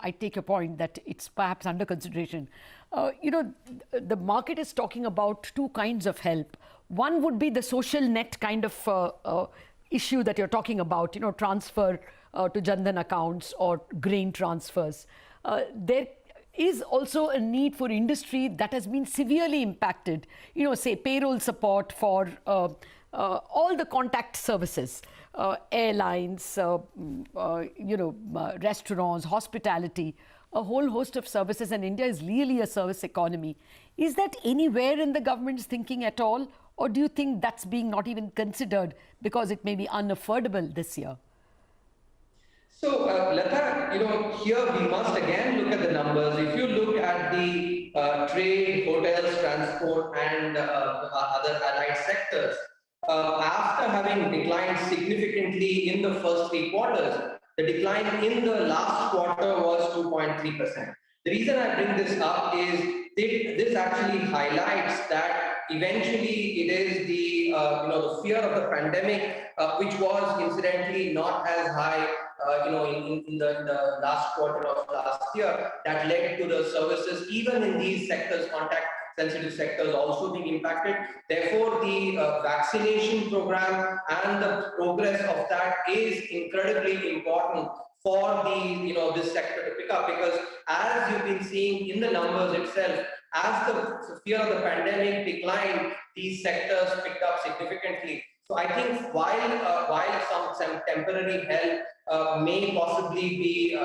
I take your point that it's perhaps under consideration. The market is talking about two kinds of help. One would be the social net kind of issue that you're talking about, transfer to Jandan accounts or grain transfers. There is also a need for industry that has been severely impacted, say payroll support for all the contact services, airlines, restaurants, hospitality, a whole host of services, and India is really a service economy. Is that anywhere in the government's thinking at all, or do you think that's being not even considered because it may be unaffordable this year? So, Lata, here we must again look at the numbers. If you look at the trade, hotels, transport, and other allied sectors, after having declined significantly in the first 3 quarters, the decline in the last quarter was 2.3%. The reason I bring this up is this actually highlights that eventually it is the the fear of the pandemic, which was incidentally not as high in the last quarter of last year, that led to the services, even in these sectors, contact sensitive sectors, also being impacted. Therefore, the vaccination program and the progress of that is incredibly important for this sector to pick up, because as you've been seeing in the numbers itself, as the fear of the pandemic declined, these sectors picked up significantly. So I think while some temporary help may possibly be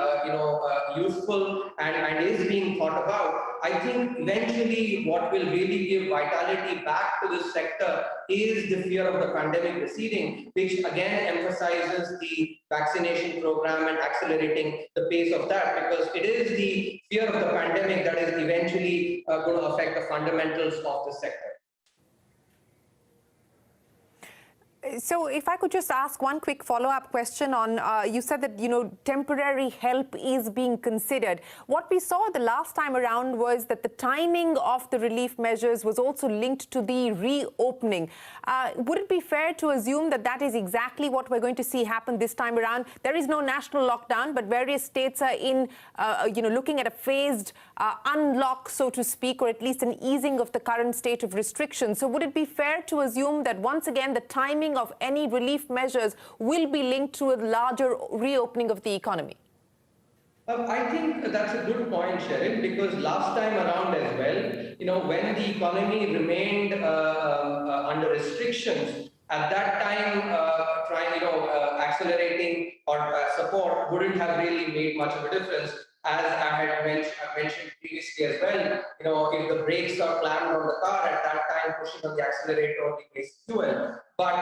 useful and is being thought about, I think eventually what will really give vitality back to this sector is the fear of the pandemic receding, which again emphasizes the vaccination program and accelerating the pace of that, because it is the fear of the pandemic that is eventually going to affect the fundamentals of the sector. So if I could just ask one quick follow-up question on, you said that, temporary help is being considered. What we saw the last time around was that the timing of the relief measures was also linked to the reopening. Would it be fair to assume that that is exactly what we're going to see happen this time around? There is no national lockdown, but various states are in, looking at a phased unlock, so to speak, or at least an easing of the current state of restrictions. So would it be fair to assume that once again the timing of any relief measures will be linked to a larger reopening of the economy? I think that's a good point, Sherin, because last time around as well, when the economy remained under restrictions, at that time, accelerating or support wouldn't have really made much of a difference. As I had mentioned previously as well, if the brakes are slammed on the car, at that time pushing on the accelerator only wastes fuel. But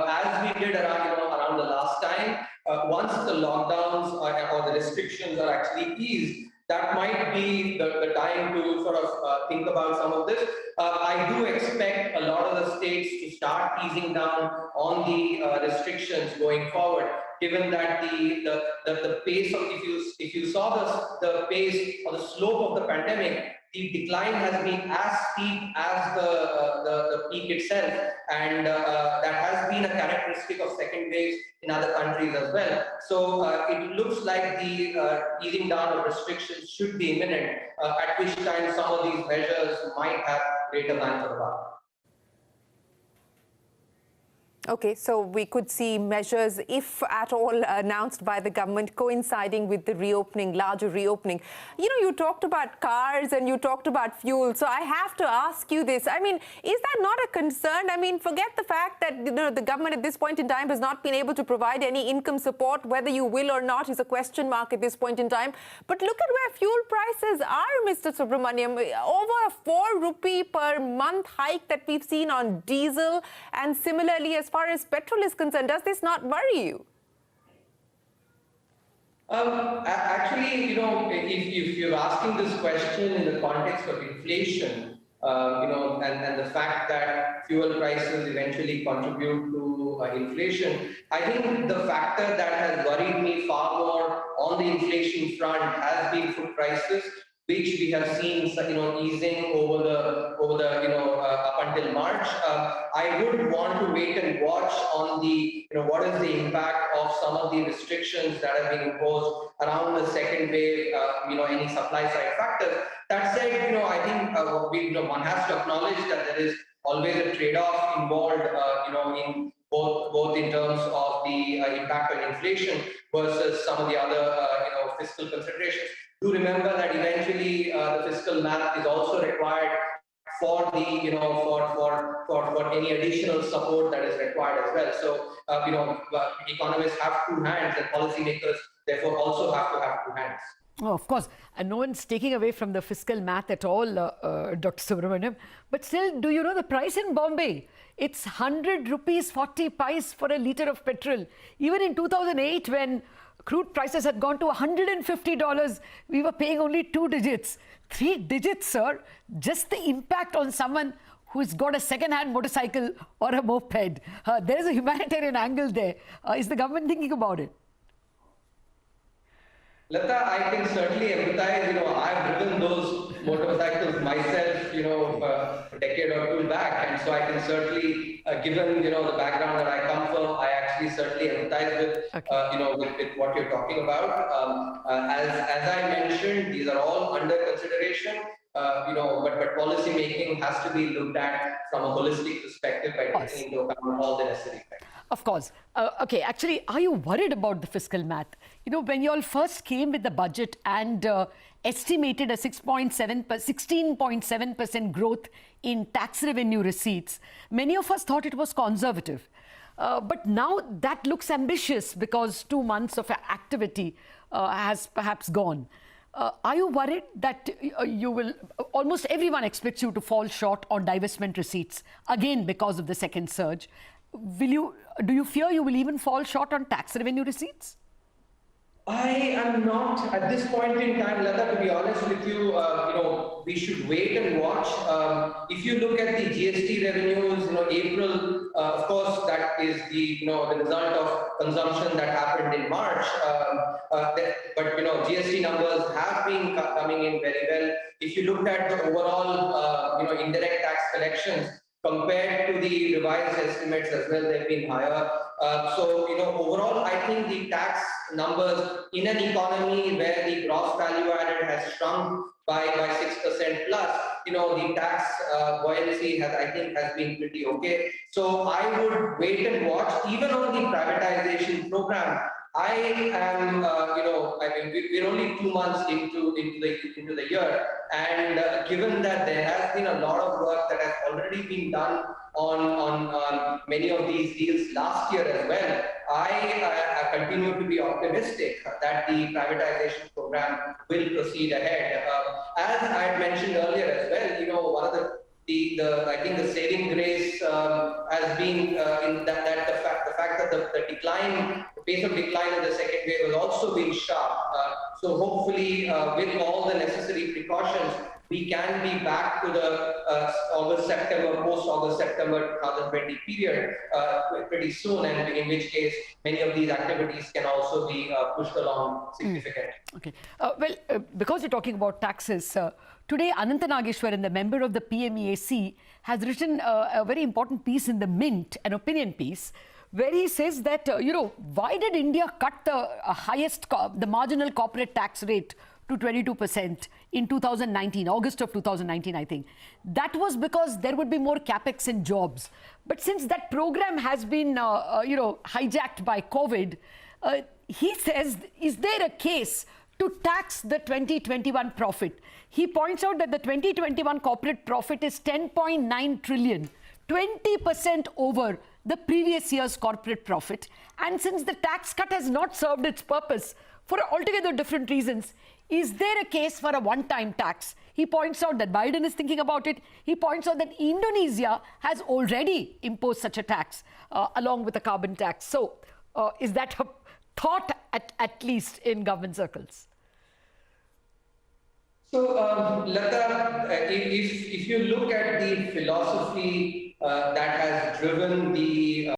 as we did around the last time, once the lockdowns or the restrictions are actually eased, that might be the time to sort of think about some of this. I do expect a lot of the states to start easing down on the restrictions going forward, given that the pace of, if you saw the pace or the slope of the pandemic, the decline has been as steep as the peak itself, and that has been a characteristic of second waves in other countries as well. So it looks like the easing down of restrictions should be imminent, at which time some of these measures might have greater bang for the buck. Okay, so we could see measures, if at all, announced by the government coinciding with the reopening, larger reopening. You talked about cars and you talked about fuel. So I have to ask you this. I mean, is that not a concern? I mean, forget the fact that the government at this point in time has not been able to provide any income support. Whether you will or not is a question mark at this point in time. But look at where fuel prices are, Mr. Subramanian. Over a 4 rupee per month hike that we've seen on diesel, and similarly as far as petrol is concerned. Does this not worry you? Actually, if you're asking this question in the context of inflation, and the fact that fuel prices eventually contribute to inflation, I think the factor that has worried me far more on the inflation front has been food prices. which we have seen, easing over the up until March. I would want to wait and watch on the, what is the impact of some of the restrictions that have been imposed around the second wave, any supply side factors. That said, I think one has to acknowledge that there is always a trade-off involved, in both in terms of the impact on inflation versus some of the other, fiscal considerations. Do remember that eventually the fiscal math is also required for the, for any additional support that is required as well. So, economists have two hands, and policymakers therefore also have to have two hands. Oh, of course, and no one's taking away from the fiscal math at all, Dr. Subramanian. But still, do you know the price in Bombay? It's 100 rupees 40 paise for a litre of petrol. Even in 2008, when crude prices had gone to $150, we were paying only 2 digits. 3 digits, sir. Just the impact on someone who's got a second-hand motorcycle or a moped. There is a humanitarian angle there. Is the government thinking about it? Lata, I can certainly empathize. I've driven those motorcycles myself, a decade or two back. And so I can certainly, given, the background that I come from, I actually certainly empathize with, with what you're talking about. As I mentioned, these are all under consideration. But policy making has to be looked at from a holistic perspective by taking into account all the necessary factors. Of course. Okay, actually, are you worried about the fiscal math? When you all first came with the budget and estimated a 16.7% growth in tax revenue receipts, many of us thought it was conservative. But now that looks ambitious because 2 months of activity has perhaps gone. Are you worried that you will, almost everyone expects you to fall short on divestment receipts, again because of the second surge? Do you fear you will even fall short on tax revenue receipts? I am not at this point in time, Lata, to be honest with you. We should wait and watch. If you look at the GST revenues, April, of course, that is the the result of consumption that happened in March. But GST numbers have been coming in very well. If you looked at the overall, indirect tax collections compared to the revised estimates as well, they've been higher. So, overall, I think the tax numbers in an economy where the gross value added has shrunk by 6% plus, the tax buoyancy I think has been pretty okay. So I would wait and watch. Even on the privatization program, I am, we're only 2 months into the year, and given that there has been a lot of work that has already been done on many of these deals last year as well, I continue to be optimistic that the privatization program will proceed ahead. As I had mentioned earlier as well, one of I think the saving grace has been in that the fact that the pace of decline in the second wave has also been sharp. So hopefully, with all the necessary precautions, we can be back to the August-September, post-August-September 2020 period pretty soon, and in which case many of these activities can also be pushed along significantly. Okay. Because you're talking about taxes, today Ananta Nageshwaran, the member of the PMEAC, has written a very important piece in the Mint, an opinion piece, where he says that, why did India cut the marginal corporate tax rate to 22% in 2019, August of 2019, I think. That was because there would be more capex and jobs. But since that program has been, hijacked by COVID, he says, is there a case to tax the 2021 profit? He points out that the 2021 corporate profit is 10.9 trillion, 20% over the previous year's corporate profit. And since the tax cut has not served its purpose for altogether different reasons, is there a case for a one-time tax? He points out that Biden is thinking about it. He points out that Indonesia has already imposed such a tax along with a carbon tax. So is that a thought at least in government circles? So, Lata, if you look at the philosophy that has driven the